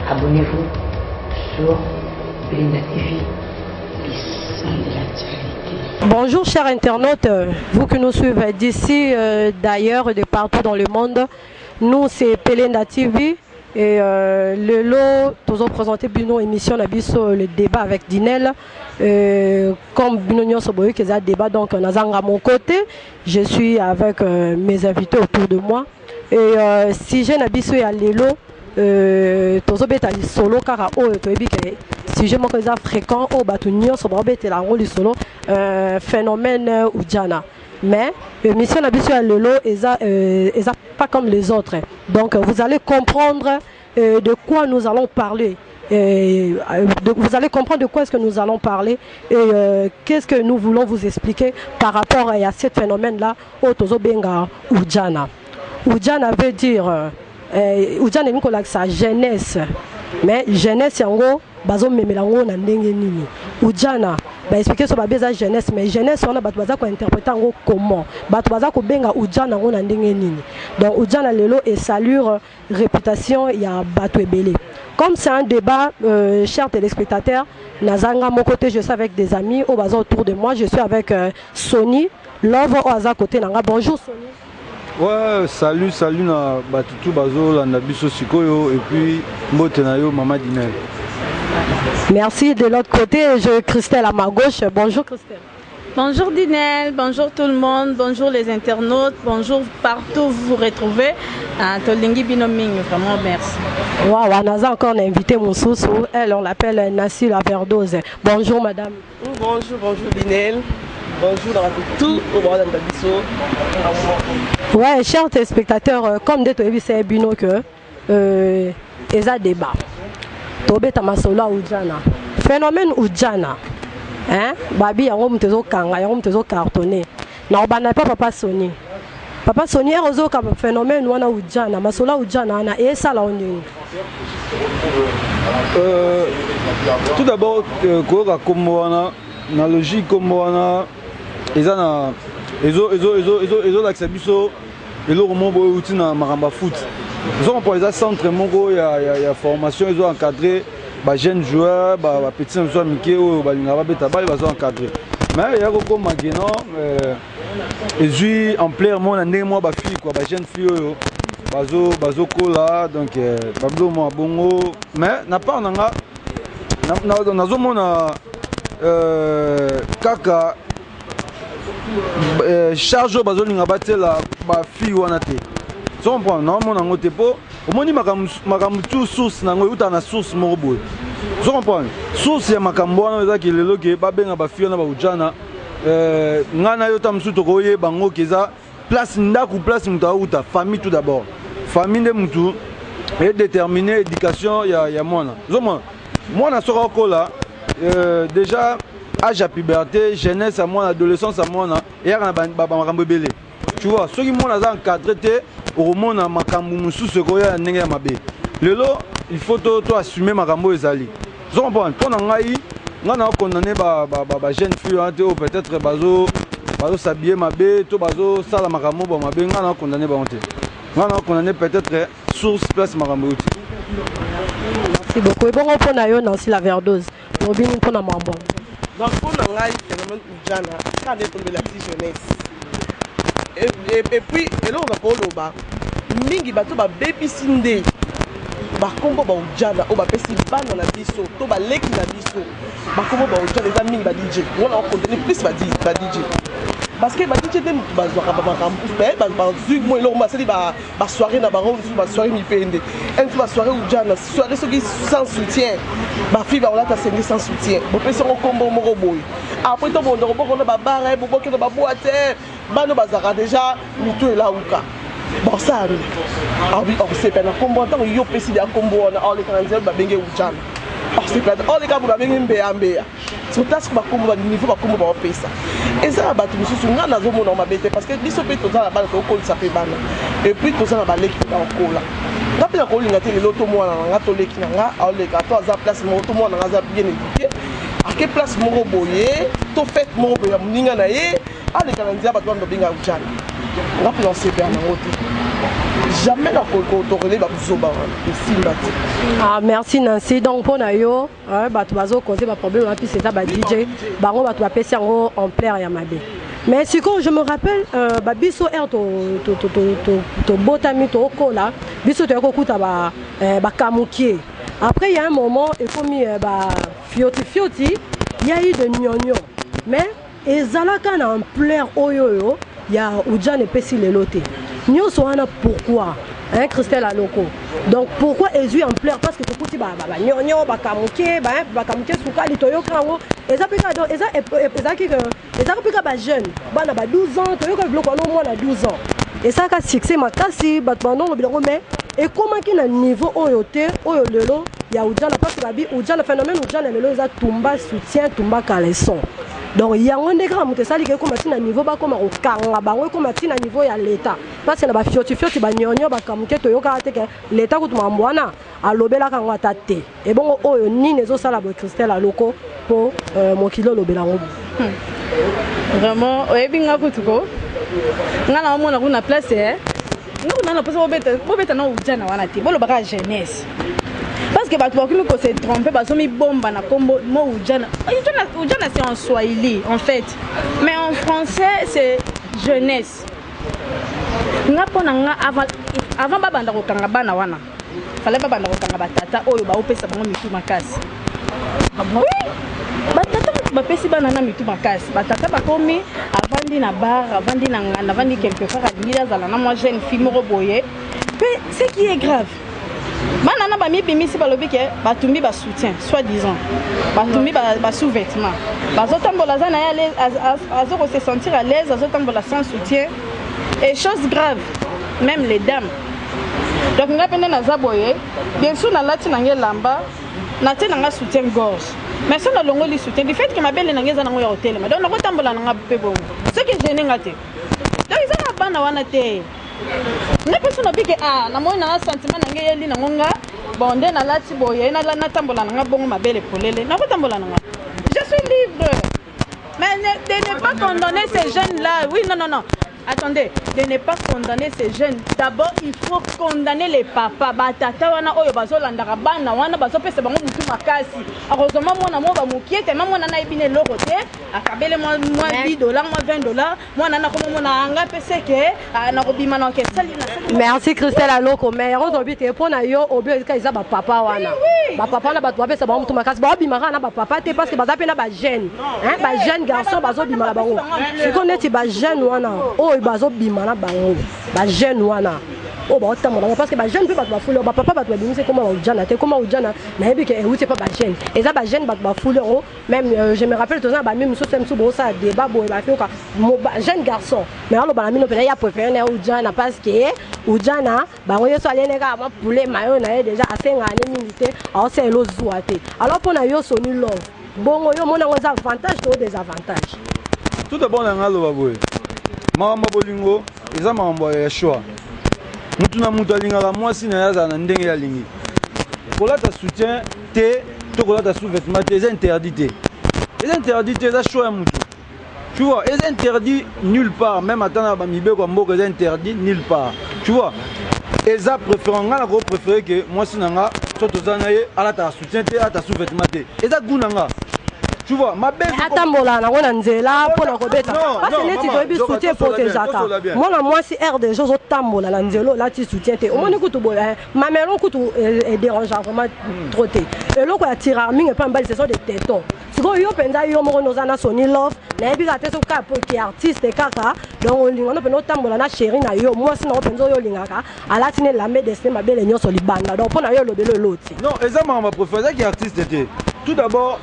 abonnez-vous sur Belinda TV, les sons de l'actualité. Bonjour chers internautes, vous qui nous suivez d'ici, d'ailleurs, de partout dans le monde. Nous c'est Belinda TV et le lot, nous avons présenté une émission le débat avec Dinel. Comme Bino Soboy qui a un débat, donc on a à mon côté, je suis avec mes invités autour de moi. Et si j'ai un biso à l'élo, solo car si j'ai mon fréquent au bâtonnier sur le solo phénomène ou Djana. Mais mission nabiso à l'élo est pas comme les autres. Donc vous allez comprendre de quoi nous allons parler. Vous allez comprendre de quoi est-ce que nous allons parler et qu'est-ce que nous voulons vous expliquer par rapport à ce phénomène-là au Tozo Benga Oudjana. Oudjana veut dire Oudjana est sa jeunesse, mais jeunesse yango bazo memelango na ndenge nini. Oudjana ba expliquer sur ba beza jeunesse, mais jeunesse on a batu baza ko interpréter ngo comment, batu baza ko benga Oudjana ngo na ndenge nini. Donc Oudjana lelo et salure réputation ya batu ebele. Comme c'est un débat, chers téléspectateurs, Nazanga mon côté, je suis avec des amis au bazar autour de moi. Je suis avec Sony, Love au hasard côté Nanga. Bonjour Sony. Ouais, salut na batutu bazo la nabiso sikoyo et puis mbotenayo Mama Dinel. Merci. De l'autre côté, je Christelle à ma gauche. Bonjour Christelle. Bonjour Dinel, bonjour tout le monde, bonjour les internautes, bonjour partout où vous vous retrouvez. Tolingi Binoming, vraiment merci. Wow, on a encore invité mon sous-sous, elle on l'appelle Nassi la Verdose. Bonjour madame. Bonjour Dinel. Bonjour tout au bord de Bisso. Ouais, chers téléspectateurs, comme des télévis c'est bino que ils a débat. Tobé Tamasola Oudjana. Phénomène Oudjana. Hein? Babi yango mtezo kanga, yango mtezo cartonné. Na obana pas papa Sony. Papa Sony erozo ka phénomène wana Oudjana, Masola Oudjana na esa la onyo. Tout d'abord koka kombo wana na logique kombo wana ezana ezo l'accès biso elo rombo outi na maramba foot. Ils ont pour les centres moko ya formation, ils ont encadré ba jeunes joueurs, ba petits joueurs Mikeo, ba lingaba beta ba ils ont encadré. Mais il y a beaucoup maintenant et jouent en plein monde ndenge moi ba fille quoi, ba jeune fille bazo kola donc bablo mo bongo mais na pas nanga na zomona kaka charge bazo lingaba tela ba fille wana te. Tu comprends? Non, mon ango te po. Au moins, makamutu source nango yuta na source morobo. Tu comprends? Source ya makambo wana eza ki lelo ke ba benga ba fio na ba Oudjana. Ngana yota msuto koye bango keza place ndaku place muta uta famille tout d'abord. Famille de mutu et déterminer éducation ya mwana. Zoma mwana soko kola déjà âge à puberté, jeunesse à mwana, adolescence à mwana et ya na ba makambo belé. Tu vois, ceux qui m'ont encadré, au monde à Makambu, sous ce qu'il y a n'engagé ma bé. Lelo, il faut toi assumer Makambo et Zali. Je comprends. Pour n'engager, on a condamné ba jeune fille, peut-être bazo s'habiller ma bé, tout bazo ça la Makambo ma bé, on a condamné ba honte. On a condamné peut-être source place Makambo. Merci beaucoup. Et bon, on prend ailleurs Nancy la Verdose. On vient pour la mambo. Donc pour n'engager phénomène Oudjana, quand on est tombé la petite jeunesse. Et puis, et là on va pas le bas. Mingi bato ba baby sinde. Ba kombo ba Oudjana, o ba pesi bana na biso, to ba leki na biso. Ba kombo ba Oudjana za mingi ba DJ. On a contenu plus ba DJ. Parce que ba DJ dem ba zoaka ba campus, ba zug mo elo ma seli ba soirée na ba ronde, ba soirée mi pende. En ba soirée Oudjana, soirée ceux qui sans soutien. Ba fille ba on a ta scène sans soutien. Bo pesi on kombo mo boy. Après to bon on a ba bare, bo boke na ba boîte. Bano bazaka déjà mitu ela uka bon ça arrive ah oui on sait pas na combo tant yo pesi dia combo na all les canadiens ba benge Oudjana oh c'est pas all les gars ba benge mbea so task ba combo ba niveau ba combo ba pesa et ça ba tout mususu nga na zo mona ma bete parce que biso pe to za la bana to ko ça fait bana et puis to za na ba leki ba kola nga pe ko linga te le to mona nga to leki nga all les gars to za place mo to mona nga za bien éduqué à quelle place mo boye to fait mo boye muninga na ye. Ah les Canadiens battent dans binga Oudjana. On va lancer bien en route. jamais na kotorele babuzoba esimba te. Ah, merci Nancy. Donc pour yo, bato bazo causer ba problème puis c'est ça ba DJ, bango bato ba pesi yango en plaire ya mabe. Mais si quand je me rappelle biso to botami to kola, biso to kokuta ba kamukie. Après il y a un moment il faut mis fioti, il y a eu de gnogno. Mais ezalaka na en plaire oyoyo, il y a Oudjane pesi lelote. Nyoso wana pourquoi? Hein, Christelle Aloko. Donc pourquoi Ezu en pleure? Parce que tu peux dire nyonyo bakamuke soukali toyo kango. Eza pika donc eza pika ba jeune. Bana ba 12 ans, toyo ka bloko no moins na 12 ans. Et ça ka succès makasi batbano lobilo mais et comment ki na niveau oyo te oyo lelo ya Oudjana parce que babi Oudjana phénomène Oudjana lelo eza tumba soutien tumba caleçon. Donc il y a un dégré à ça qui est comme à niveau bas comme au kanga bango comme à niveau ya l'état parce que na ba fioti ba nyonyo ba kamuke to yoka te que l'état ko tumambwana a lobela kanga tate et bon oyo ni nezo sala ba Christelle Aloko pour mon kilo lobela ngo vraiment oyebinga kutuko ngana omona kuna place ngana na place bobeta na Oudjana wana te bolo baka jeunesse. Parce que bato bakumi ko se tromper bazomi bomba na kombo mo Oudjana. Oudjana c'est en swahili en fait. Mais en français c'est jeunesse. Nga pona nga avant babanda ko kanga bana wana. Fallait babanda ko kanga batata oyo ba opesa bango mitu makasi. Oui. Batata ba pesi bana na mitu makasi. Batata bakomi avandi na bar, avandi na ngana, avandi quelque part à Lila zala na moi jeune fille moko boye. Mais ce qui est grave manana ba mi bimisi balobi ke batumbi ba soutien soi-disant batumbi ba sous-vêtements bazotambola za na ya azoko se sentir à l'aise azotambola sans soutien et chose grave même les dames donc nga pende na zaboye bien sûr na lati na ngelamba na te na soutien gorge mais ça na longo li soutien du fait que ma belle na ngeza na ngo ya hotel mais donc na kotambola na pe bongo ce qui gêne ngate donc ils ont bana wana te. Na personne bike na moi na sentiment na ngeli na ngonga bonde na lati boye na tambola na bongo mabele polele na kotambola na je suis libre mais de ne pas condamner ces jeunes là oui non attendez de ne pas condamner ces jeunes d'abord il faut condamner les papas batata wana oyo bazolandaka bana wana bazopesa bango mutu makasi akozoma mwana mo ba mukiete na mwana na ibine loko te akabele moi $10 moi $20 mwana na komo mona anga pese ke na kobima na ke sali na. Merci Christelle Aloko mais on doit bite pour na yo obi ka isa ba papa wana ba papa na bato bapesa bango mutu makasi ba bimaka na ba papa te parce que bazapena ba jeune hein ba jeune garçon bazobima bango c'est qu'on est ba jeune wana bazo bimana bango ba jeune wana o ba otamona parce que ba jeune peut ba foule ba papa ba to bimise comment Oudjana te comment Oudjana na yebi ke c'est pas ba jeune et ça ba jeune ba foule même je me rappelle tout ça ba même so semsu bo ça débat bo ba fioka jeune garçon mais alors ba na mino pe ya préféré na Oudjana parce que Oudjana bango yeso alene ka ma poulet mayo na déjà assez ngane milité alors c'est lo zuate alors pour na yo soni love bongo yo mona ngoza avantage to désavantage tout d'abord na ngalo baboye mama bolingo eza mambo ya choix mutu na mutu alingaka mwasi na yaza na ndenge ya lingi kolata soutien te to kolata sous-vêtement te eza interdit te eza choix ya mutu tu vois eza interdit nulle part même atana ba mibeko ya mboka eza interdit nulle part tu vois eza préférant nga na ko préférer que mwasi na nga so tozana ye alata soutien te alata sous-vêtement te eza goût na nga. Tu vois, ma belle. Atambola na ngona nzela pona ko beta. Parce que neti ko bi soutien protégaka. Moi si air des choses otambola na nzelo là tu soutien te. O moni kutu boya. Ma mère on kutu dérangeant vraiment trop te. Et loko ya tira mingi pa mbali ce sont des tétons. Siko yo penza yo mo no zana Sony Love. Na bi ka te so ka pour qui artiste kaka. Donc on linga no peno tambola na chérie na yo. Moi si na penzo yo lingaka. Ala tine la me destin ma belle nyoso libanda. Donc pona yo lobelo loti. Non, eza ma préféré qui artiste te. Tout d'abord,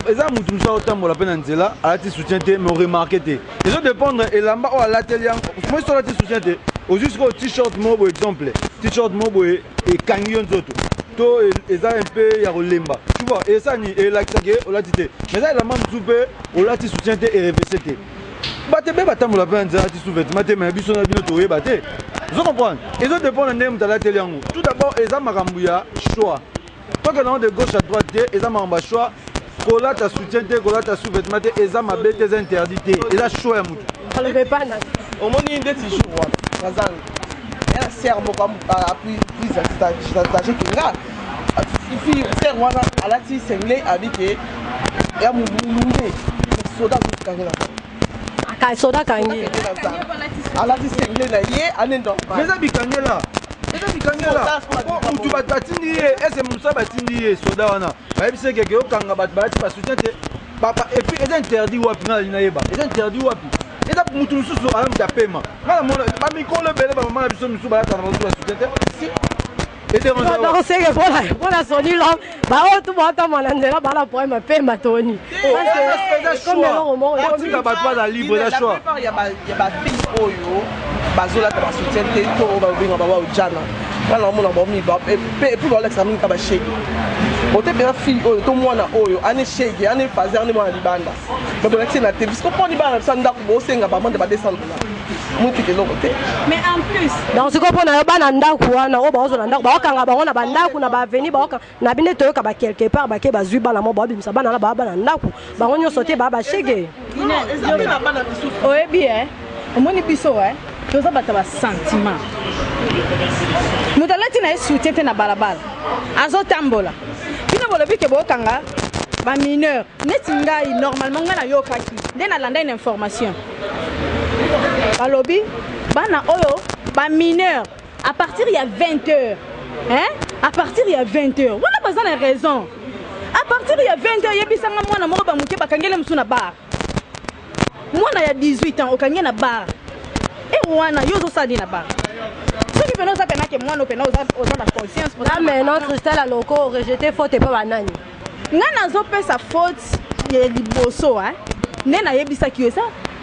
eza mutu musa otambola pe na nzela, alati soutien te mais remarqué te. Ils ont dépendre elamba o alateli yang. Moi so alati soutien te. Au jusqu'au t-shirt mo bo exemple. T-shirt mo bo e kangi nzoto. To eza un peu ya rolemba. Tu vois, et ça ni et la tsake o lati te. Mais ça elamba mutu pe o lati soutien te et revêté te. Bate be batambola pe na nzela ti sous-vêtement te mais biso na bino to ye bate. Vous comprenez? Ils ont dépendre ndem mutalati yango. Tout d'abord eza makambu ya choix. Toi que dans de gauche à droite, et ça m'a en choix, cola ta soutien, cola ta sous-vêtement, et ça m'a bête interdit, et là choix à moutou. On ne veut pas. Au moins il y a des jours, Razan. serre moko plus âgé que nga fille frère wana alati sengle abike ya mulunge soda kangela ka soda kangi alati sengle na ye anendo mais ça bikangela mutu batindi ye ese musa batindi ye soda wana bayebisi keke okanga bato bayati basoutien te et puis eza interdit wapi nga lina yeba eza interdit wapi eza mutu mosusu ala mutu apema nga namona bamikolo ebele bamama na biso mosusu bayatana bato basoutien te donc c'est que pour la soni là bah oh tout bon temps mon andela bah la poème paie ma toni parce que comme le roman on dit que bato baza libre la choix il y a ba fille oyo bazola ka soutien te to ba binga ba ojana kana mona ba mi ba et puis ba l'examen ka ba shege ote bien fille oyo to mwana oyo ane shege ane fazer ane mwana libanda ba ba na te bisko poni ba na ndako bo senga ba monde ba descendre là mutu ke lokote mais en plus donc c'est comme on a ba na ndako wana o ba ozo na ndako ba okanga bango na bandako na ba veni ba okanga na bine to ka ba quelque part ba ke ba zui ba na mo ba bimisa ba na ba na ndako bango nyo sauter ba shege oye bien omoni biso toza bata ba sentiment moto alati na ye soutien te na balabala azotambola bino bolobi ke bookanga bamineur neti ngai normalement ngai nayokaki nde nalanda une information balobi bana oyo bamineur à partir ya 20h à partir ya 20h wana baza na raison à partir ya 20h yebisanga mwana moko bamuke bakangele mosu na bar mwana ya 18 ans okangi na bar et wana yo ozosali na bar soki pena oza pena ke mwana opena oza na conscience là maintenant Christelle a loko rejeté faute pas banani nga nazopesa faute ya liboso nde nayebisaki yo eza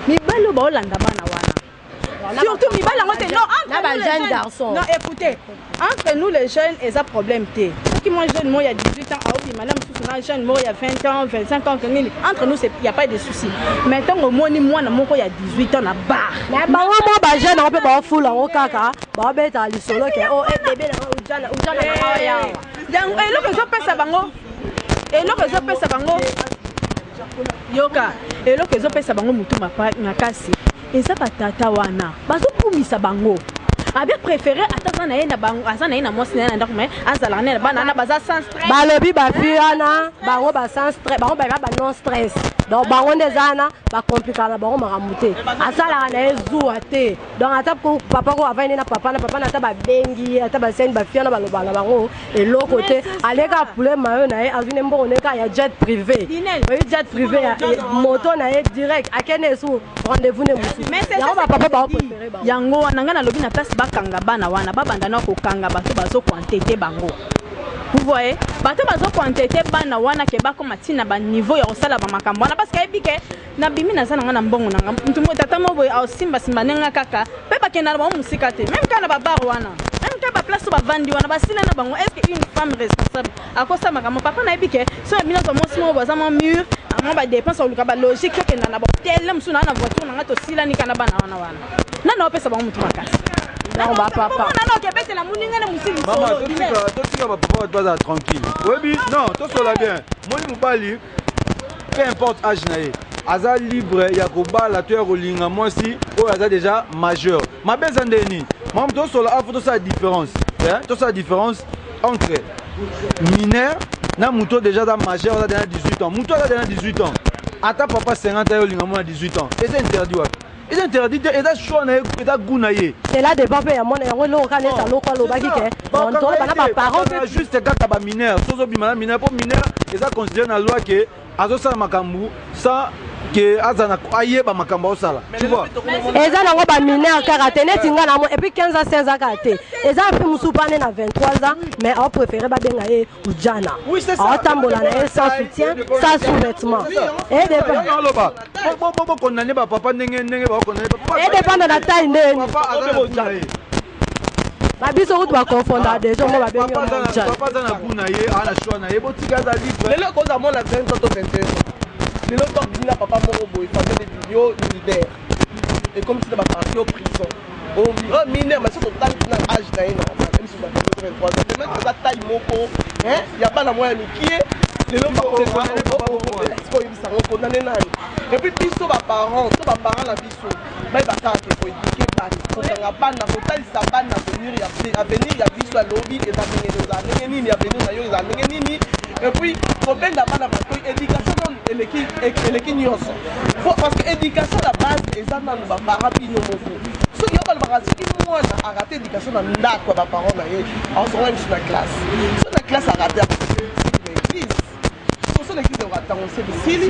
mibali oyo baolanda bana wana surtout mibali yango te non garçon non écoutez entre nous les jeunes eza problème te soki moi jeune moi il y a 18 ans aobima na mosusu na jeune moi il y a 20 ans 25 ans nini entre nous il y a pas de souci mais ntango omoni mwana moko ya 18 ans na bar bango mo bajeune yango mpe baofula yango kaka baobeta lisolo ke o bebe na ujana na yawa donc eloko ezopesa bango yoka eloko ezopesa bango mutu makasi eza batata wana bazopumisa bango abia préféré ataza na ye na bango aza na ye na mwasi na ye na ndako me azalaka na bana na baza sans stress balobi bafi wana bango ba sans stress bango baya ba non stress donc bango nde eza wana bakomplikaka na bango makambo te asalaka na ye zuwa te donc ata papa ko avandi na papa na ata babengi ata baseni bafi wana balobaka na bango eloko te aleka poulet mayo na ye azwi ne mbongo neka ya jet privé oyi jet privé ya moto na ye direct akende esu rendez-vous ne mosusu yango bapapa baopréféré bango yango wana ngai nalobi na place bakanga bana wana babanda na kokanga bato bazokwantete bango vous voyez bato bazokwantete bana wana ke bakoma ntina baniveau ya kosala bamakambo wana parce que ayebi ke nabimi naza na nga na mbongo nanga ntumo tata mo boye aosimbasimba ndenga kaka mpe bakenda na bango mosika te même ka na babar wana même ka baplace oyo bavandi wana basila na bango est ce que une femme responsable akosala makambo papa nayebi ke so ya bino tomosi moko baza mo mur amo badepense oluka balogique tokenda na bahotel mosu naa na voiture nanga tosilani ka na bana wana nana opesa bango motu makasi Maman, totika papa baza tranquille. Oui, non, tout cela bien. Moi mobali, peu importe âge naé. Aza libre ya kobala to ya kolinga moi si o aza déjà majeur. Ma bezandeni. Maman tout cela a photo ça différence. Hein? Tout ça différence entre mineur na muto déjà da majeur da déjà 18 ans. Muto da déjà 18 ans. Ata papa 50 ans yolinga moi 18 ans. Et c'est interdit ouais. Il est interdit et il choix na et da gounaye. Et là des papa ya mona yango lo kana ta lo kwa lo baki ke. On doit bana ba parents juste kaka ba mineur. Sozo bimana mineur pour mineur et ça considère na loi que azo sala makambu ça que azana ayeba makambo osala. Tu vois. Eza nango ba mineur karaté net ngana mo et puis 15 à 16 ans karaté. Eza fi musupane na 23 ans mais on préférait ba benga e ujana. Oui, c'est ça. On tambola na sans soutien, sans sous-vêtements. Et dépend. Bon condamné ba papa ndenge ba condamné papa. Et dépend de la taille ndenge. Papa azana babiso ko ba confondre déjà mo ba benga ujana. Papa azana kuna ye ana choix na ye botika za libre. Lelo ko za mona 20 ans to 21 ans. Lelo to dina papa moko boy faisait des vidéos militaires. Et comme si ba parti en prison. Oh mineur mais surtout dans âge na ina même si ba 23 ans. Mais ça taille moko, hein? Ya ba na moya mikie. Lelo ba ko ko ko condamné nani. Et puis biso ba parents, to ba parents la biso. Ba ba ka ko éduquer kokanga bana kotalisa bana avenir ya biso ya lobi eza ndenge eza ndenge nini avenir na yo eza ndenge nini epuis kobenda bana matoi éducation nanu eleki nyonso parce que éducation la base eza nanu bapara bino moko soki yo balobaka soki mwana arate éducation na ndako ya baparent na ye azonga misu na classe so na classe arate église l'église oratango c'est difficile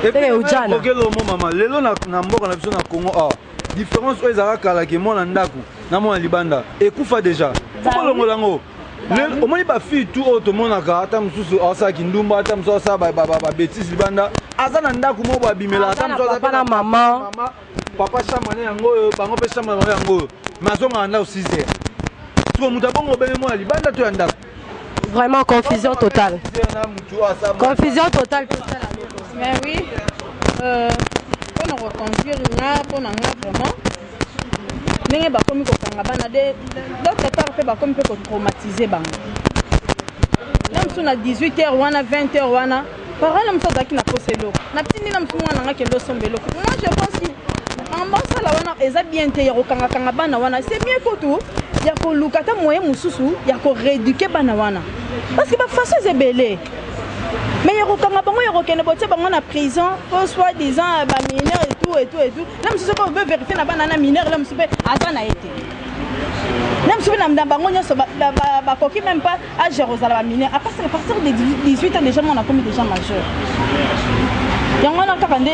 et puis okelo mo mama lelo na mboka na biso na Congo ah différence oyo ezalaka kala ke mwana ndako na mwana libanda ekufa déjà fokolongola yango omoni bafille tout oyo tomonaka ata mosusu asalaki ndumba ata mosusu asala babétise libanda aza na ndako moko babimela ata mosusu aza na mama papa chambre na yango oyo bango mpe chambre na yango oyo mais azongaka ndako 6 heures siko moto abongo obenge mwana libanda to ya ndako. Vraiment confusion totale. Confusion totale. Mais oui, pour nous reconduire, pour nous vraiment, nous avons commis d'autres parts, nous avons traumatisé. Nous sommes à 18h, 20h, par exemple, nous sommes à Poselo. Moi, je pense que c'est mieux que tout. Il y a que lukata moyen mususu, il y a que rééduquer banawana. Parce que la façon c'est belé. Mais il y a que bango na prison, pour soi-disant mineur et tout. Là monsieur pas veut vérifier na banana mineur, là monsieur azana été. Là monsieur na bango nyoso ba koki même pas à Jérusalem mineur. À partir de 18 ans déjà on a commis des gens majeurs. yango wana kaka nde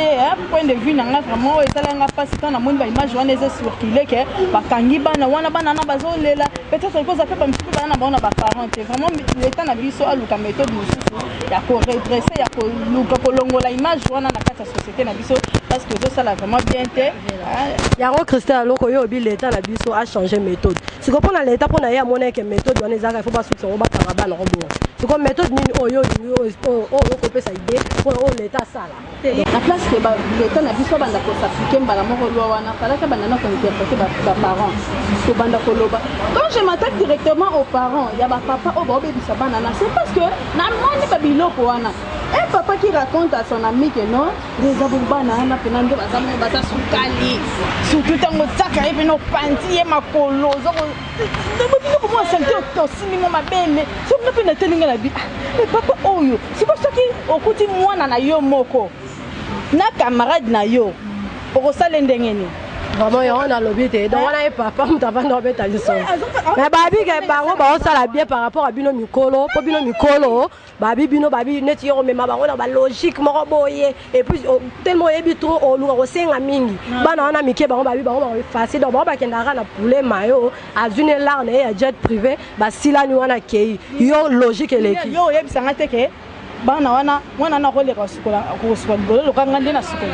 point de vue nanga vraiment esalanga mpasi ntan namoni baimage wana eza circule ke bakangi bana wana bana na bazolela peut-être ekoza mpe bamisusu bana na bango na baparent te vraiment leta na biso aluka méthode mosusu ya koredresse ya koluka kolongola image wana na kati ya société na biso parce que ezosala vraiment bien te yango Christelle aloko oyo obi leta na biso achange méthode siko mpona leta mpona ye amoneke méthode wana ezaka ifo basukisa ngo bakanga bana kobonga siko méthode nini oyo okopesa idée mpona oyo leta asala la place que l'État n'a pas banda ko s'appliquer mbala moko loi wana fala ka banda na ko interpréter ba parents ko banda ko loba quand je m'attaque directement aux parents il y a ba papa au ba obebisa bana na c'est parce que na moni ba biloko wana un papa qui raconte à son ami que non les abubana na penando baza sukali surtout tango tsaka et no panti et makolo zoko ndeko moi santé aussi mo mabele surtout pe na telinga la bi papa oyo c'est pour ça que okuti mwana na yo moko na camarade na yo okosala ndenge nini vraiment yo on a lobby te donc on a un papa on t'a pas d'obé ta leçon mais babi ke bango ba osala bien par rapport à bino mikolo po bino mikolo babi bino babi neti yo mema bango na ba logique moko boye et puis tellement yebi trop o luka ko senga mingi bana wana mike bango babi bango ba facile donc ba kendaka na poulet mayo azune larne et jet privé ba silani wana kei yo logique eleki yo yebi sanga te ke bana wana na koleka sukola ko sukola lokanga ndena sukola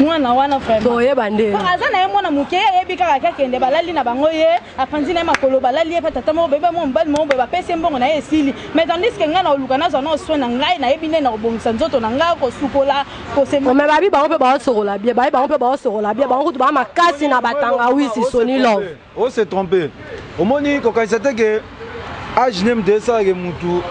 mwana wana vraiment toye bande aza na ye mwana muke yebi kaka kakende balali na bango ye apanzi na ye makolo balali ye pe tata moko bebe mo mbali mo bapesi mbongo na ye esili mais tandis que ngai na oluka nazwa na oswe na ngai nayebi nde na kobongisa nzoto na ngai kosukola kosema mais babi bango mpe baosokola bie babi bango mpe baosokola bie bango kutu baa makasi na batangawisi soni love o se trompe omoni kokanisa te ke age nem te esalaka mutu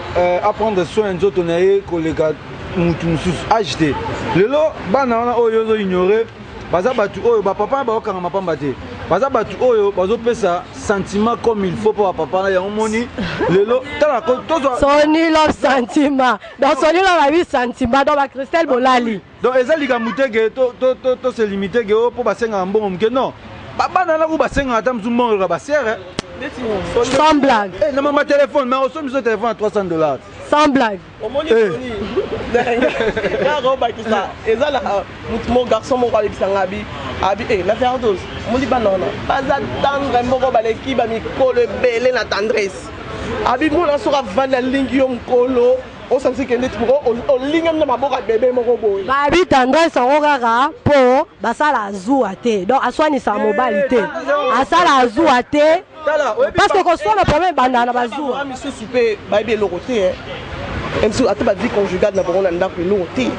apprendre soin nzoto na ye koleka mutu mosusu age te lelo bana wana oyo ozoignore baza batu oyo bapapa baokanga mapamba te baza batu oyo bazopesa sentiment comme il faut mpo bapapa na yango moni lelo tala tozwa soni love sentiment donc soni love abi sentiment donc bacristel bolali donc eza likambo te ke tose limite ke oyo mpo basengaka mbongo moke non babana naku basengaka ata mosu mbongo loka basiere sans blague na mama téléphone mais osomi biso téléphone à $300 sans blague omoni soni kaka obakisa eza na mo garçon moko alekisanga abi na verdos omoni bana wana baza tendre moko baleki bamikolo ebele na tendresse abi mona soki avandi alingi yo mokolo osansi kende ti moko olingami na maboko ya bebe moko boye babi tendresse yango kaka mpo basala azuwa te donc aswanisaka mobali te asala azuwa te parce que koswana problème ebandaka na bazuwa misusu mpe bayebi eloko te emisu ata bavie conjugale na bango na ndako eloko te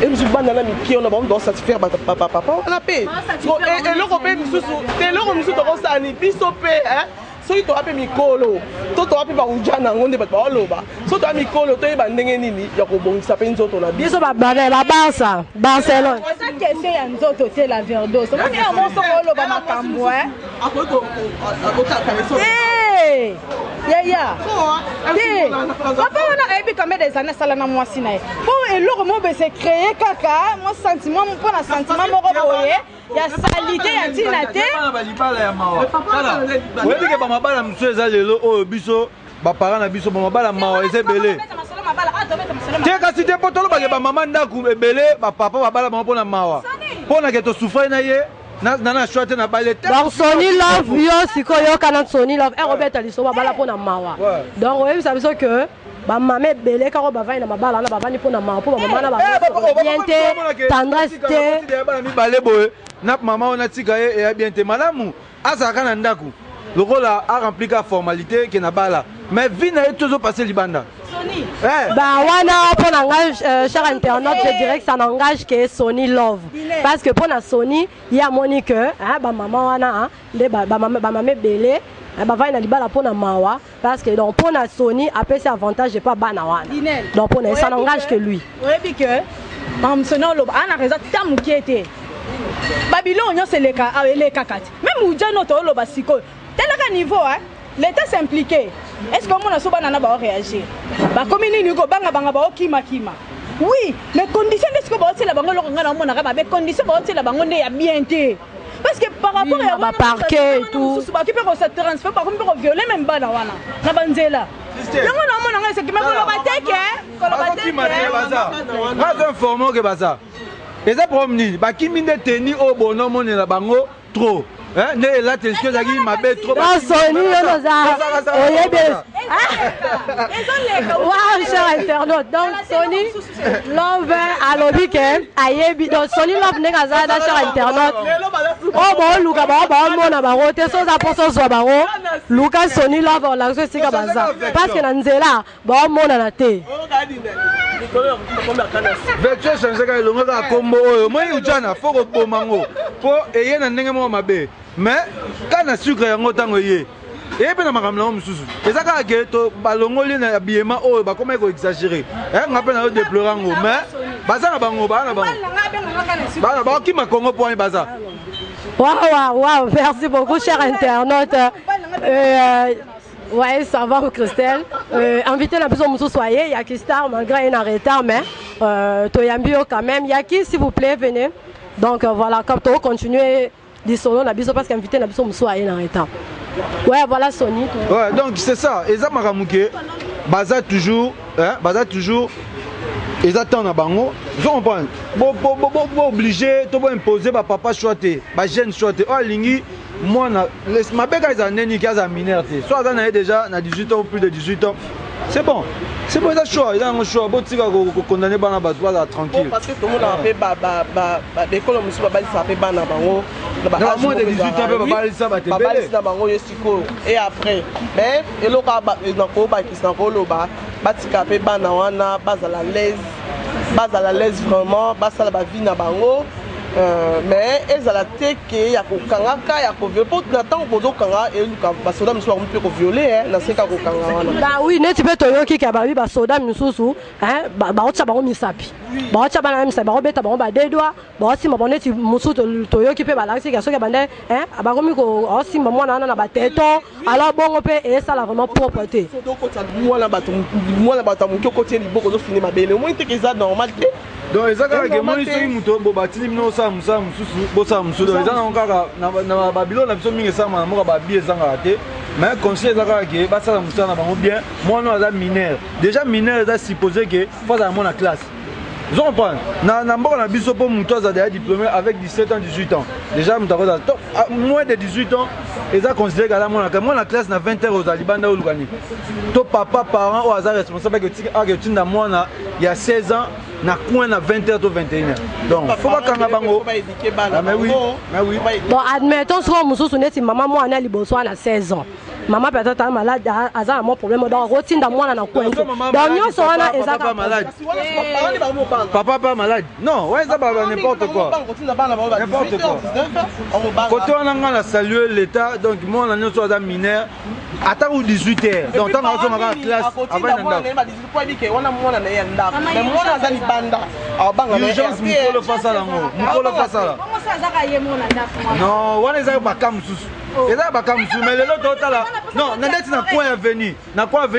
emisu bana na mike ona bango dosatisfaire papa wana mpe eloko mpe misusu eloko misusu tokosani biso mpe soki toa mpe mikolo to toa mpe baujana yango nde bato baoloba so toa mikolo toyeba ndenge nini ya kobongisa mpe nzoto na biso babarsa Barcelone eza question ya nzoto te la verdose omoni ya moso kooloba makambo yaya te papa wana ayebi kambe des années asala na mwasi na ye mpo eloko moko bese créé kaka mwa sentiment mpo na sentiment moko boye ya salite ya ntina te oyebike bamabala mosusu eza lelo oyo biso bapara na biso bamabala mawa eza ebele te kasi te mpo tolobake bamama ndako ebele bapapa babala bango mpona mawa mpo nake tosufrai na ye nana choix te na bale te donc Sony Love yo sikoyo kana Sony Love erobeta liso babala mpona mawa donc oyebisa biso ke bamama ebele kaka bavandi na mabala wana bavandi mpona mawa mpo bamama na bien te tendresse te bana mibale boye na mama oyo natika ye eya bien te malamu azalaka na ndako lokola aremplika formalité ke na bala mais vi na ye tozopase libanda bah wana pour l'engage cher internaute je dirais que ça n'engage que Sony Love parce que pour la Sony il y a Monique bah maman wana bah maman belé bah va na libala pour na mawa parce que donc pour la Sony après c'est avantage de pas bana wana donc pour ça n'engage que lui oui puis que mam Sony Love ana raison tamu qui était Babylone c'est les kakati même ujano to lo basiko tel niveau l'État s'impliquer. Est-ce que mon asso banana va réagir? Bah comme il n'y a pas de kima. Oui, mais conditions est-ce que vous avez la banque mais conditions vous avez la banque est bien té. Parce que par rapport à parquet et tout, qui peut se transférer par contre violer même pas na wana. Na banzela. Non non c'est que même ko informer que baza. Eza promni, ba kiminde teni o bonhomme na bango trop. Ne la tension zaki mabe trop. Sony yonoza. Oyebe. Wow, cher internaute. Donc Sony Love alobi ke ayebi donc Sony Love nengaza da cher internaute. Oh bon luka ba mona ba rote so za poso zo ba ro. Luka Sony Love la so sika baza. Parce que na nzela ba mona na te. Virtuel changer ka longo ka kombo oyo. Moi ujana foko bomango. Po eye na ndenge mo mabe. Mais quand na sucre yango tango ye et puis na makamla mususu ezaka ke to balongoli na habillement oyo ba comment ko exagérer ngape na déplorer ngo mais baza na bango bana ba ki makongo point baza wow merci beaucoup cher internaute ouais ça va Christelle invité na biso mususu soyez ya Kistar malgré un retard mais toyambio quand même Yaki s'il vous plaît venez donc voilà comme to continuer du solo na biso parce qu'invité na biso musoye na retard. Ouais voilà Sony. Ouais donc c'est ça, eza makamuke baza toujours ils attendent na bango. Je comprends. Bon obligé to imposer ba papa choité, ba jeune choité. Oh lingi moi na ma beka ils neni kaza mineur té. Soit ça na déjà na 18 ans ou plus de 18 ans. C'est bon. C'est bon, il a choix, il a un choix. Bon, tu vas condamner Bana Batouala tranquille. Parce que tout le monde a fait l'école, monsieur Babali, ça fait Bana Bango. Moins de 18 ans, Babali, ça va te Babali, ça Bango, Yesiko. Et après, mais, et l'autre, il y a un peu qui s'en va là-bas. Batika fait Bana Wana, base à la l'aise vraiment, base à la vie na Bango. Mais elles ont la tête qui a kokangaka ya ko pour n'attend bozo kanga et ba soda musu ba mpe ko violer na seka ko kanga. Bah oui, ne tu peux toyoki ka ba ba soda mususu ba otsa ba misapi. Ba otsa ba na misapi ba beta ba ba dedwa ba osi ma bonne ti musu toyoki pe ba la seka so ka bande ba komi ko osi ma mwana na ba teto alors bongo pe et ça la vraiment propreté. Donc moi la bato mon ko tie liboko zo finir ma belle. Moi te que ça normal. Donc ezaka ke moi so muto bo batili mino sa musa mususu bo sa musu do ezana nkaka na Babylone na biso mingi sama mo ba bi ezanga te mais conseil ezaka ke ba sala musa na bango bien moi no aza mineur déjà mineur est supposé que faut à mon classe. Vous comprenez? Na mboka na biso po muto aza déjà diplômé avec 17 ans 18 ans. Déjà muto aza moins de 18 ans eza considéré que la classe na 20 heures aux alibanda ou lukani. To papa parent ou aza responsable que tinda mwana il y a 16 ans na coin na 20h to 21h. Donc faut pas kanga bango. Mais oui. Bon admettons so mususu neti maman moi na liboso na 16 ans. maman peut-être est malade aza un problème donc rotinda mwana na coin donc nyonso wana ezaka malade papa pas malade non ouais ça va n'importe quoi n'importe quoi côté on a la saluer l'état donc moi on a nyonso aza mineur attends ou 18h donc tant on a classe avant nda urgence mukolo face la ngo mukolo face la non wana ezaka bakamsusu ezaka bakamsusu mais lelo totala non na ndeti na coin avenir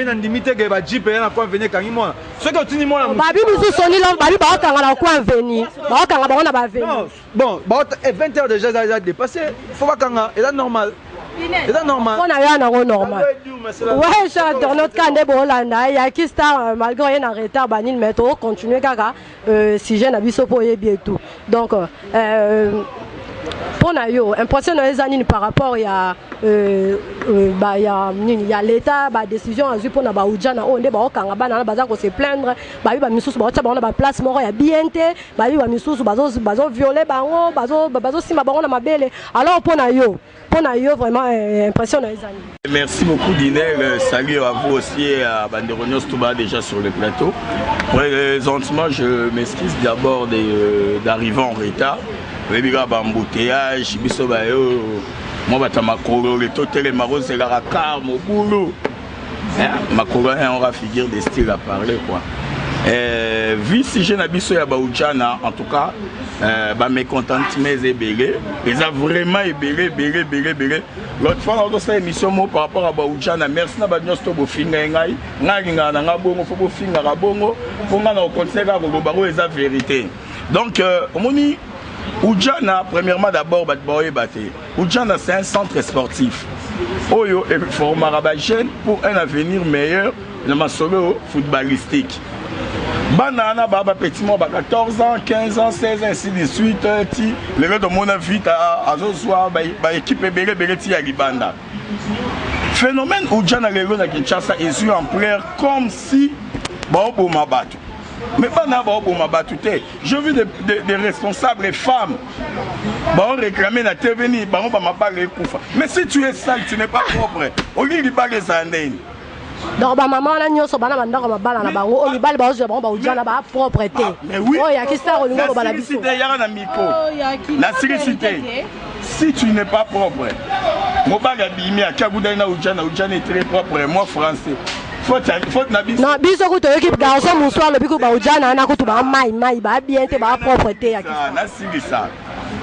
na ndimite ke ba jeep na coin avenir kangi mona soki otini mona babi musu soni lo babi baokanga na coin avenir baokanga bango na ba avenir bon 20h déjà ça dépassé faut bakanga eza normal. C'est normal. On a rien à normal. Ouais, dans notre cas, il y a qui star malgré un retard, banil métro, continuer gaga, si j'ai un abisso pour y bien tout. Donc, pour nous, impression les années par rapport il y a l'état, décision à pour na baoudjana, on est bakanga bana baza ko se plaindre, ba bi ba misusu ba tsa ba place moko ya bienté, ba bi ba misusu bazo violer bango, bazo sima bango na mabele. Alors pour nous vraiment impression les années. Merci beaucoup Diner, salut à vous aussi à Banderonios Touba déjà sur le plateau. Présentement je m'excuse d'abord d'arriver en retard. Rebiga bambouteillage, biso bayo, moi bata makoro, le totel maro c'est la car mon boulot. Makoro on va figure des styles à parler quoi. Vu si j'ai n'abisso ya baoudjana en tout cas, mes contentements et belé, ils ont vraiment belé. L'autre fois on a fait une émission par rapport à baoudjana, merci na ba nyosto bo finga ngai, ngalinga na ngabongo fo bo finga rabongo, pour nga na conseil ka bo baro eza vérité. Donc omoni Oudjana, premièrement d'abord, Oudjana c'est un centre sportif. Oyo est formé pour un avenir meilleur dans ma solo footballistique. Banana, baba petit mo 14 ans, 15 ans, 16 ans, ainsi de suite. Le gars de mon avis à Zoswa, équipe belé ti à Libanda. Phénomène Oudjana Lelo na Kinshasa est eu en pleurs comme si bon pour ma batte. Mais pas d'abord pour ma battue. Je veux des responsables et femmes. Bon, réclamer la TV, bon, ma balle est couvre. Mais si tu es sale, tu n'es pas propre. Au lieu de baguer ça, donc maman la nyoso bana banda ko bala na bango o libali ba zo bango ba ujana ba propreté. Mais oui. Oh ya kista ko lingo bala biso. La séricité. Si tu n'es pas propre. Mo baga bimi a kabuda na ujana est très propre moi français. Faut na biso. Non biso ko to équipe garçon bonsoir le biko ba ujana na ko to ba mai ba bien te ba propreté ya kista. Na siri ça.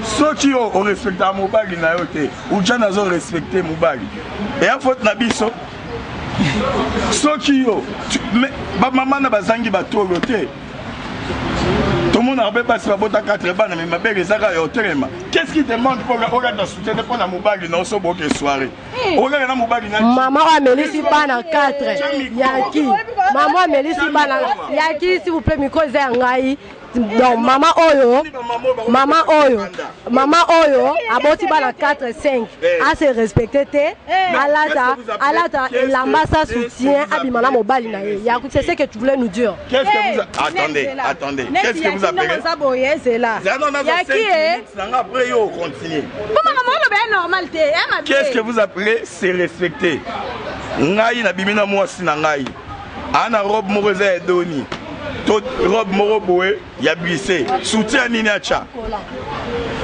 Ceux qui ont respecté Mobali na yote, ujana zo respecté Mobali. Et en faute na biso Soki yo, maman na bazangi batolo te. Tout le monde a passé la botte à 4 bandes, mais ma belle est à l'hôtel. Qu'est-ce qui demande pour regarder soutien de pour la mobile dans ce beau soirée? Regarde la mobile. Maman a Mélissa Bana 4. Yaki. Maman a Mélissa Bana. Yaki, s'il vous plaît, micro Zengai. Donc maman Oyo, aboti bana 4 5 a se respecter alata l'ambassade soutien abimana mobali na ye. C'est ce que tu voulais nous dire. Qu'est-ce que vous attendez. Qu'est-ce que vous appelez? C'est là. Après yo continuer. Qu'est-ce que vous appelez c'est respecter? Ngai na bimina moi sinangai. Ana robe moreza edoni. Robe moroboé ya blissé soutien niniacha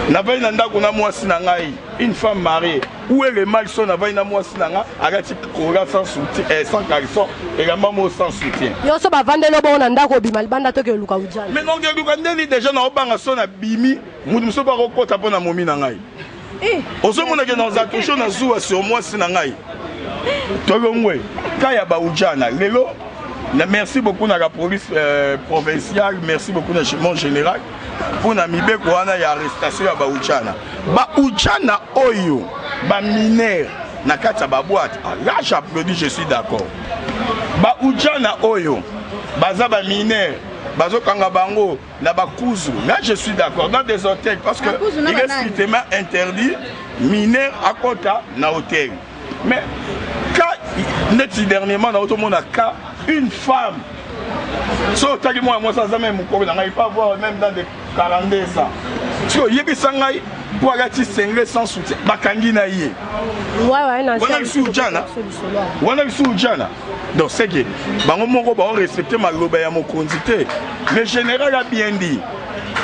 na nanda kuna mwasi na ngai une femme mariée où est le mal son na vaina mwasi na nga agati kola sans soutien sans caleçon et la maman sans soutien yo so ba vandelo bo na ndako bimal banda to ke luka ujana mais non ke luka ndeli déjà na obanga son na bimi mudu so ba kokota pona momi na ngai ozo mona ke dans attention na zuwa sur mwasi na ngai to longwe kaya ba ujana lelo. Merci beaucoup à la police provinciale, merci beaucoup à mon général pour la mibé kwana ya arrestation ya Baoudjana. Baoudjana oyo, ba mineur na kata ba boîte. Là j'applaudis, je suis d'accord. Baoudjana oyo, baza ba mineur, bazo kanga bango na ba kuzu. Là je suis d'accord dans des hôtels parce que il est strictement interdit mineur à kota na hôtel. Mais quand net dernièrement dans tout le monde a cas une femme. So tagi moi ça jamais mon corps n'arrive pas voir même dans des 42 ans. Tu vois yebi sangai pour agati sengre sans soutien bakangi na yé. Donc c'est que bango va respecter ma loba ya mokonzi te. Le général a bien dit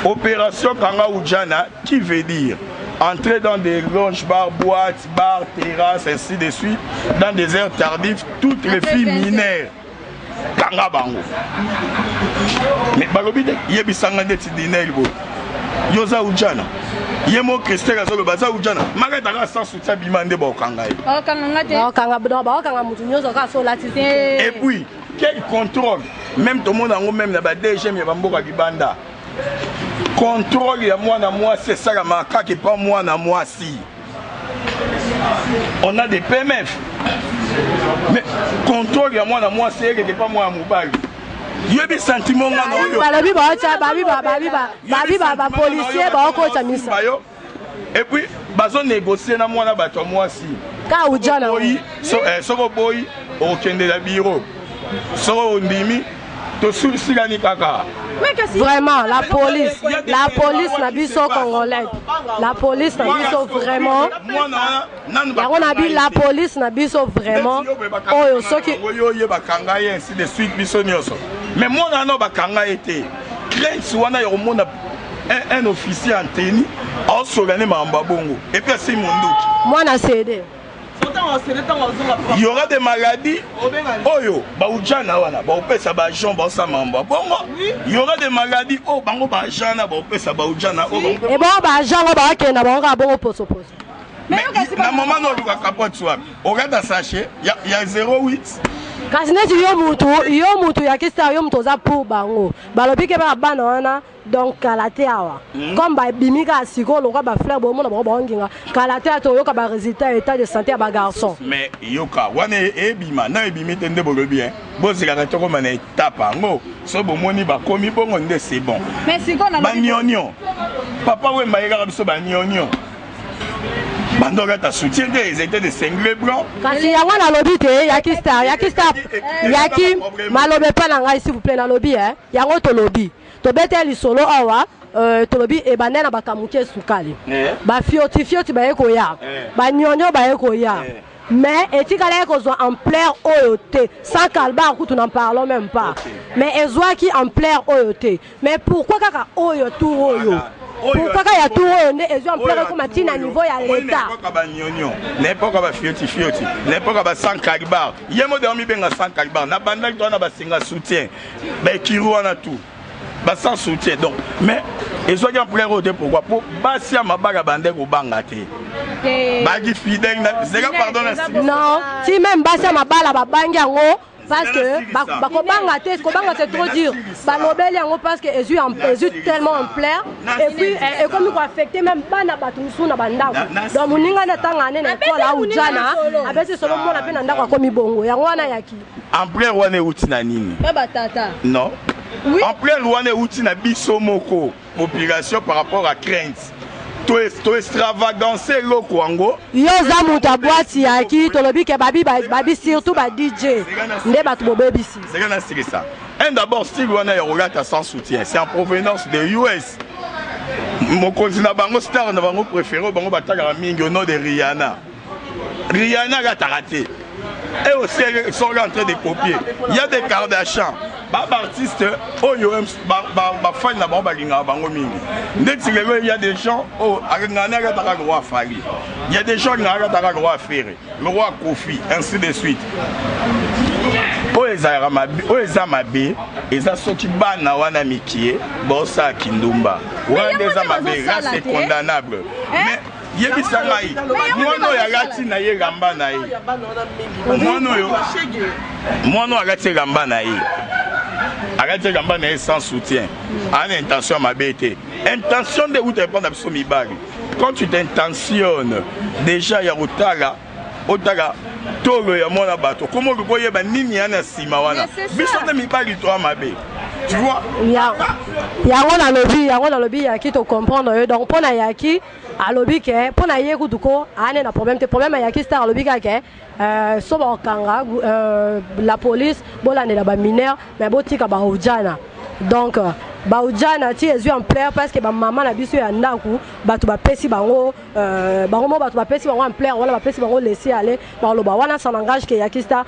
opération Kanga Oudjana qui veut dire entrer dans des loges, bars, boîtes, bars, terrasses, ainsi de suite, dans des heures tardives, toutes les filles mineures. Kanga bango. Mais balobi de yebisanga de tidiner bo. Yoza Oudjana. Yemo Christel azolo baza Oudjana. Magata ka sans soutien bimande ba okanga yi. Okanga te. Okanga mutu nyozo ka so latisi. Et puis, quel contrôle? Même tout le monde en même na ba DG mais bamboka kibanda. Contrôle ya moi na moi c'est ça la macaque et pas moi na moi si. On a des PMF. Mais contrôle ya moi na moi c'est que pas moi à Mobali. Il y a des sentiments là. Policier et puis bazo négocier na moi na bato moi si. Ka Oudjana. Soko boy au kende la bureau. Soko ndimi to sulsigani kaka. Vraiment, la police n'a biso congolais. La police n'a biso vraiment. La police n'a biso vraiment. Oh, ceux qui. Ainsi de suite, biso nyoso. Mais moi, non, bakanga était. Crainte, wana yomona un officier en tenue, en solennel mambabongo. Et puis c'est mon doute. Moi, na cédé. Il y aura des maladies. Oyo, Baoudjana wana, baopesa ba Jean Bansa Mamba. Bongo, il y aura des maladies. Oh, bango ba Jana, baopesa Baoudjana. Et bon, ba Jean ba kena bango bongo poso poso. Mais na moment no luka capote soit. On regarde dans sachet, il y a 0,8. Kasi neti yo mutu ya kista yo mutu za pour bango. Balobi ke ba bana wana donc kalate awa. Comme ba bimika siko loka ba fleur bo mona ba nginga. Kalate to yo ka ba résultat état de santé ba garçon. Mais yoka wana ebima na ebimi tende bolobi hein. Bo zika to ko mana etapa ngo. So bo moni ba komi bongo nde c'est bon. Mais siko na ba nyonyo. Papa we maïga biso ba nyonyo. Bandoga ta soutien des étaient de cinglés blancs. Kasi yango na lobby te, yaki star, yaki malobe pa na ngai s'il vous plaît na lobby hein. Yango to lobby. To beteli solo awa, to lobby e banena bakamuke sukali. Ba fioti ba eko ya. Ba nyonyo ba eko ya. Mais etikala eko zo en plaire oyote. Sans kalba kutu n'en parlons même pas. Mais ezwa ki en plaire oyote. Mais pourquoi kaka oyotu oyo? Pourquoi il y a tout et en plein comme à niveau à l'état. N'importe quoi fioti. N'importe quoi sans calibar. Il y a dormi bien sans calibar. Na banda toi na ba singa soutien. Ben kiru na tout. Ba sans soutien. Donc mais et soit en plein route pourquoi pour basia mabaga bande ko bangate. Bagi fidèle zéro pardon. Non, si même basia mabala ba banga ngo parce que bakobanga te c'est trop dur. Balobeli yango parce que ezu tellement en plaire et puis et comme il affecter même pas na batu musu na bandako. Donc muninga na tanga na école a Oudjana abesi solo mona pe na ndako akomi bongo. Yango wana yaki. En plein wana uti na nini? Baba tata. Non. Oui. En plein wana uti na biso moko population par rapport à crainte. To extravagancer le Kwango. Yo za muta boîte yaki to lobi ke babi surtout ba DJ. Nde batu bo baby si. C'est rien à dire ça. Un d'abord style wana ya regarde sans soutien, c'est en provenance de US. Mon continent bango star na bango préféré bango bataka mingi au nom de Rihanna. Rihanna a raté. Et aussi ils sont en train de copier. Il y a des Kardashian. Baba artiste oyo ba fan na bango balinga bango mingi. Ndeti lelo il y a des gens oh ngana ga taka roi Fari. Il y a des gens ngana ga taka roi Ferré, le roi Kofi ainsi de suite. Oeza mabe eza soki bana wana mikie bosa kindumba. Wana eza mabe c'est condamnable. Mais yebisa ngai mwana ya gati na ye gamba na ye. Mwana ya gati gamba na ye. Arrêtez gamba na sans soutien. En intention ma bête. Intention de où te prendre absolument mibali. Quand tu t'intentionnes déjà ya otala tolo ya mona bato. Comment le boye ba nini yana sima wana. Biso de mibali toi mabe. Tu vois? Yango na lobby ya ki to comprendre donc pona yaki a lobby ke pona ye kutuko ane na problème te problème ya ki star lobby ka ke soba kanga la police bolane la ba mineur mais botika ba Oudjana. Donc ba ujana ti ezu en plaire parce que ba maman na biso ya ndaku bato ba pesi bango bango mo bato ba pesi bango en plaire wala ba pesi bango laisser aller ba loba wana ça n'engage que Yakista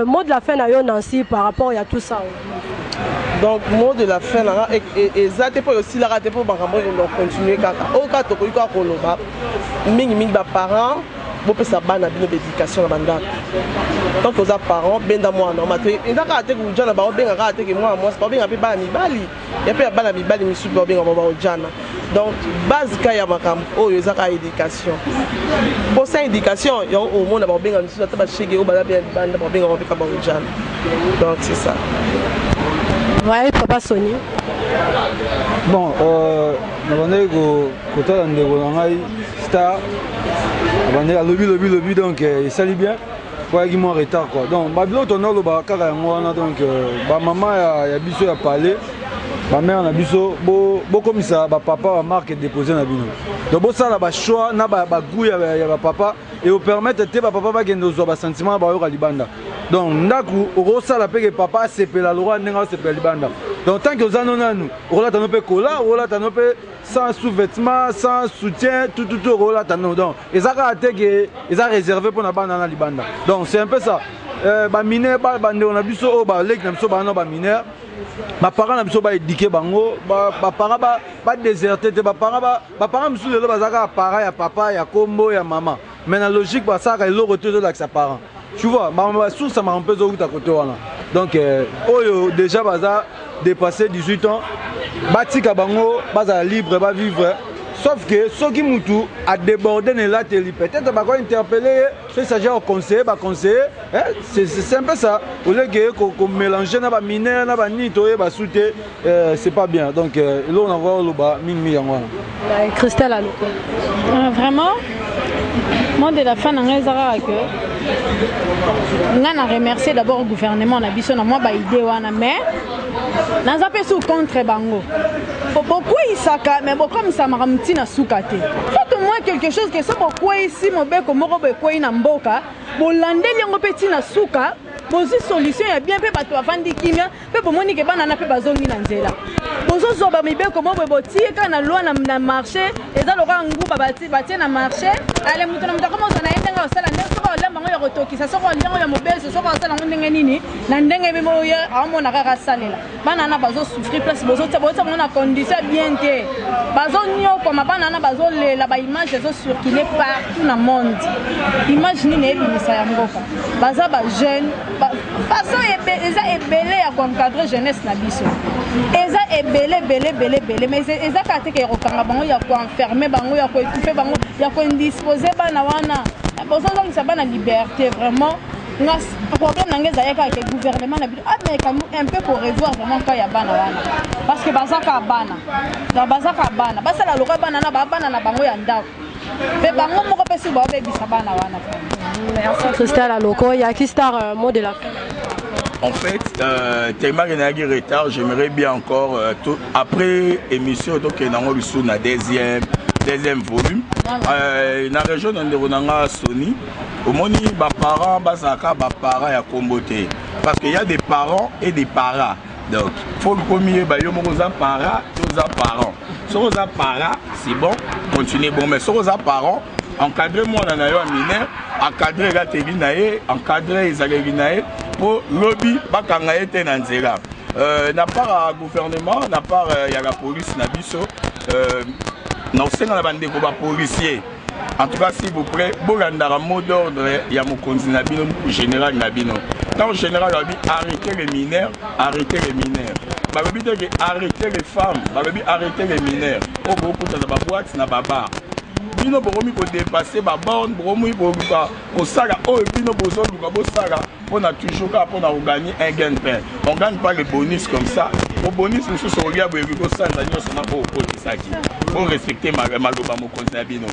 mot de la fin na yo Nancy par rapport à tout ça. Donc mot de la fin là et ça te peut aussi la rater pour bangambo donc continuer kaka au cas to ko koloba mingi ba parents bo pesa bana bino d'éducation na banda tant que aux parents benda moi normal et ndaka te ku jana ba benga ka te ke moi pas benga pe bana mibali ya pe bana mibali misu ba benga ba jana donc base ka ya makam oyo ezaka éducation pour ça éducation yo au monde ba benga misu ta ba shege o ba banda ba benga ba ba jana donc c'est ça. Ouais, Papa Sony. Bon, nabandaki kotala ndeko na ngai Star abandaki lobi donc esali bien koyaki mwa retard quoi. Donc babilo tona oloba kaka yango wana donc bamama ya biso ya palais bamere na biso bokomisa bapapa bamarque déposé na bino donc bosala bachoix na bagout ya bapapa et opermettre te bapapa bakende ozwa basentiment bayoka libanda donc ndaku okosala mpe ke papa asepela lokwa ndenge asepela libanda donc tant que oza nonanu okolata no mpe kola okolata no mpe sans sous-vêtement sans soutien tout okolata no donc eza kaka te ke eza réservé mpona bana na libanda donc c'est un peu ça baminere bandeko na biso oyo baleki na biso bana baminere baparents na biso baédike bango baparents badéserte te baparents misu lelo bazalaka parent ya papa ya kombo ya mama mais na logique basalaka eloko te ezolakisa parent tu vois basusa mama mpe ezokita kote wana donc oyo déjà baza dépassé 18 ans batika bango bazala libre bavivre sauf que soki mutu a débordé nelateli peut-être bako interpeller il s'agit de conseiller conseiller c'est un peu ça au lieu que mélanger na ba mineur na ba nito et ba souté c'est pas bien donc là on envoie le bas mingi yango Christelle Aloko vraiment moi de la fin na ezaka que ngana remercier d'abord le gouvernement na biso na moi ba idée wana mais naza pe sous contre bango beaucoup isaka mais beaucoup ça m'a ramti na soukate faut au moins quelque chose que ça beaucoup ici mobeko moko beko ina mboka bolandeli yango petit na souka bozi solution ya bien pe bato avandi kimia pe bomoni ke bana na pe bazongi na nzela bozo zoba mibeko moko botie kana loi na marché eza loka nguba batie na marché ale mutu na mutu comment na endenga osala ndenge soko olemba ngo ya kotokisa soko liango ya mobese soko osala ngo ndenge nini na ndenge be moya amona kaka salela bana na bazo souffrir place bozo tsa mona condition bien te bazo nyoko mabana na bazo lela ba image zo circuler partout na monde image nini ebimisa ya mboka baza ba jeune façon eza ebele ya encadrer jeunesse na biso eza ebele mais eza kateke ya kokanga bango ya koenfermer bango ya koétouffer bango ya koindisposer bana wana bozozongisa bana liberté vraiment problème na ngeza yaka ke gouvernement na biso mais un peu pour revoir vraiment ka ya bana wana parce que bazaka bana basala loka bana na bango ya ndako pe bango moko pesi ba bebisa bana wana. Merci Christelle Aloko Yakista mot de la fin. En fait, tellement qu'il y a eu retard, j'aimerais bien encore, après l'émission, donc il y a un deuxième volume. Dans la région de Sony, au moins, les parents, parents à comboter. Parce qu'il y a des parents et des parents. Donc, il faut que les parents, si vous avez parents, c'est bon, continuez bon. Mais si vous avez parents, encadrez-moi dans la mineur, encadrez la télé, encadrez les agréguinaïs. Pour lobby bakanga ete na nzela na part gouvernement na part ya la police na biso na osenga na bandeko ba policier en tout cas s'il vous plaît bolandara mot d'ordre ya mokonzi na bino général na bino quand général a dit arrêtez les mineurs babi de arrêter les femmes babi arrêter les mineurs au beaucoup de ba boîte na baba bino bokomi ko dépasser ba borne bokomi boka osala o bino bozoluka bosala on a toujours qu'à pour gagner un gain de pain on gagne pas les bonus comme ça au bonus nous sommes regarde ko ça na ko saki pour respecter maloba mo konzabino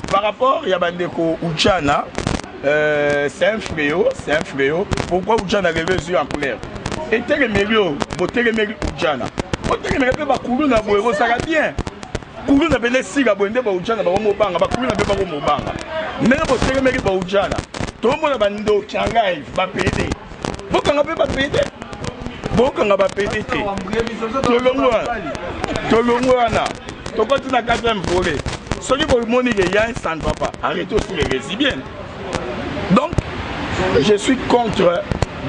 par rapport ya bandeko Ujana c'est un fléau pourquoi Ujana levé sur en couleur et télémério botélémério Ujana botélémério pe ba kulu na boero ça va bien kulu na bele siga bonde ba Ujana ba mobanga ba kulu na be ba mobanga ndenge botélémério ba Ujana tout le monde bando changai ba pédé bokanga pe ba pédé bokanga ba pédé te tolongwa Tolongwana, tokoti na 4e volet. Celui qui monique il y a un ça ne va pas. Arrêtez aussi les récipients. Donc, je suis contre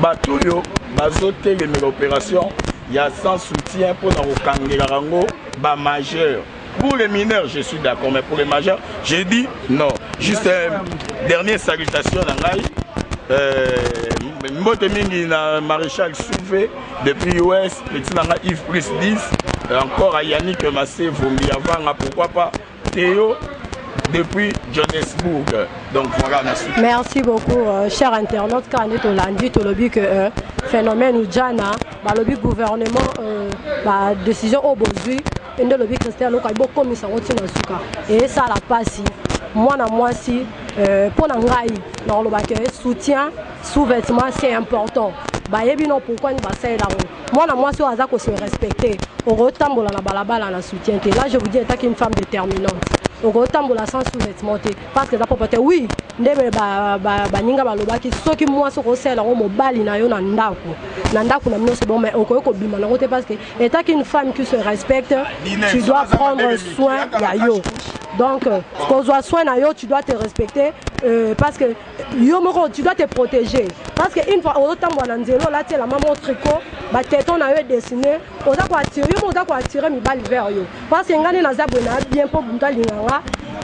Batuyo, Bazote, les opérations. Il y a sans soutien pour nos Kangirango, majeur. Pour les mineurs, je suis d'accord, mais pour les majeurs, j'ai dit non. Juste une dernière salutation d'Angaï. Mbotemingi na Maréchal Souvé, depuis US, petit nanga Yves plus 10, encore à Yannick Massé, Vombi avant, pourquoi pas Théo, depuis Johannesburg. Donc voilà, merci. Merci beaucoup, chers internautes. Quand on est au lundi, tout le but que phénomène ou Jana, le but gouvernement, décision au besoin, et le but Christian, il y a beaucoup de commissions et ça la passe. Moi, si pour n'engager dans le soutien, sous-vêtements, c'est important. Pourquoi nous passons là? Moi, si on a se respecter, on retombe dans la balabala dans soutien. Là, je vous dis, c'est une femme déterminante. On retombe dans sans sous-vêtements. Parce que ça peut être oui, baninga balobaki soki moi so kosela ngo mobali na yo na ndako na minoso bon mais okoyoko bima na côté parce que étant qu'une femme qui se respecte, tu dois prendre soin ya yo. Donc, quand tu as soin na yo, tu dois te respecter parce que yo moko tu dois te protéger. Parce que une fois autant bon nzelo là tu la maman au tricot, ba téton na yo dessiné, oza ko attirer yo oza ko attirer mi bali vers yo. Parce que ngani na zabona bien pour bunta linganga.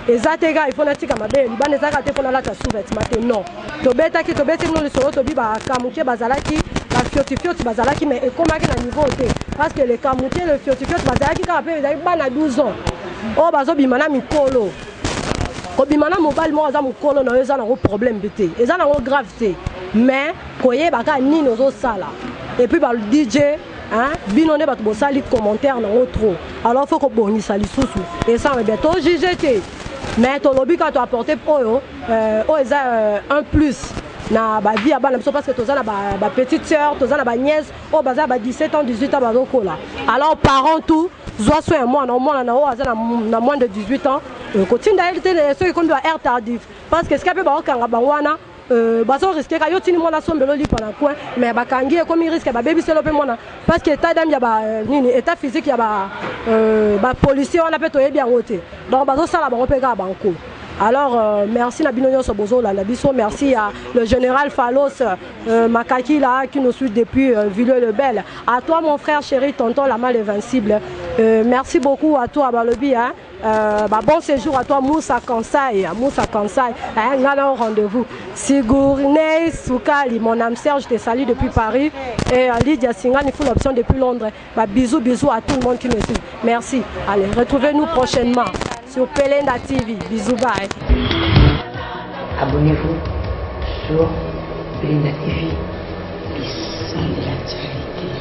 Ezatega il faut natika mabe libane zaka te fona la ta sous-vêtements non. Tobeta ki tobeti no le solo tobi ba kamuke bazalaki la fioti bazalaki mais ekomaki na niveau te parce que les kamuke le fioti bazalaki ka pe ezali bana 12 ans. Oh bazo bimana mikolo. Ko bimana mobile mo za mukolo na eza na problème bete. Eza na gravité. Mais koye baka nini ozo sala. Et puis ba le DJ hein bino ne ba to sali commentaire na trop. Alors faut ko bonisa lisusu. Et ça bien to juger. Mais ton lobby quand tu apporté oyo un plus na ba vie abana parce que tozana ba petite sœur, tozana ba nièce, baza ba 17 ans 18 ans bazoko là. Alors parents tout soit soin moi na moins de 18 ans continue d'aller ceux qui conduisent à air tardif parce que ce qu'il peut ba kanga bangwana baso risquer ka yotini mona sombelo li pendant coin mais bakangi comme il risque ba baby c'est l'opé mona parce que état d'âme ya ba nini état physique ya ba policier on appelle toyebi en côté donc baso sala ba opeka banko. Alors, merci Nabino Sobozo, merci à le général Falos Makaki là, qui nous suit depuis Villers-le-Bel. À toi, mon frère chéri, tonton la mal invincible. Merci beaucoup à toi, Balobi. Hein. Bon séjour à toi, Moussa Kansai. Un rendez-vous. Sigourne Soukali, mon âme Serge, je te salue depuis Paris. Et Lydia Singan, il faut l'option depuis Londres. Bisous à tout le monde qui me suit. Merci. Allez, retrouvez-nous prochainement sur Pelenda TV. Bisous, bye. Abonnez-vous sur Pelenda TV, les sons de l'actualité.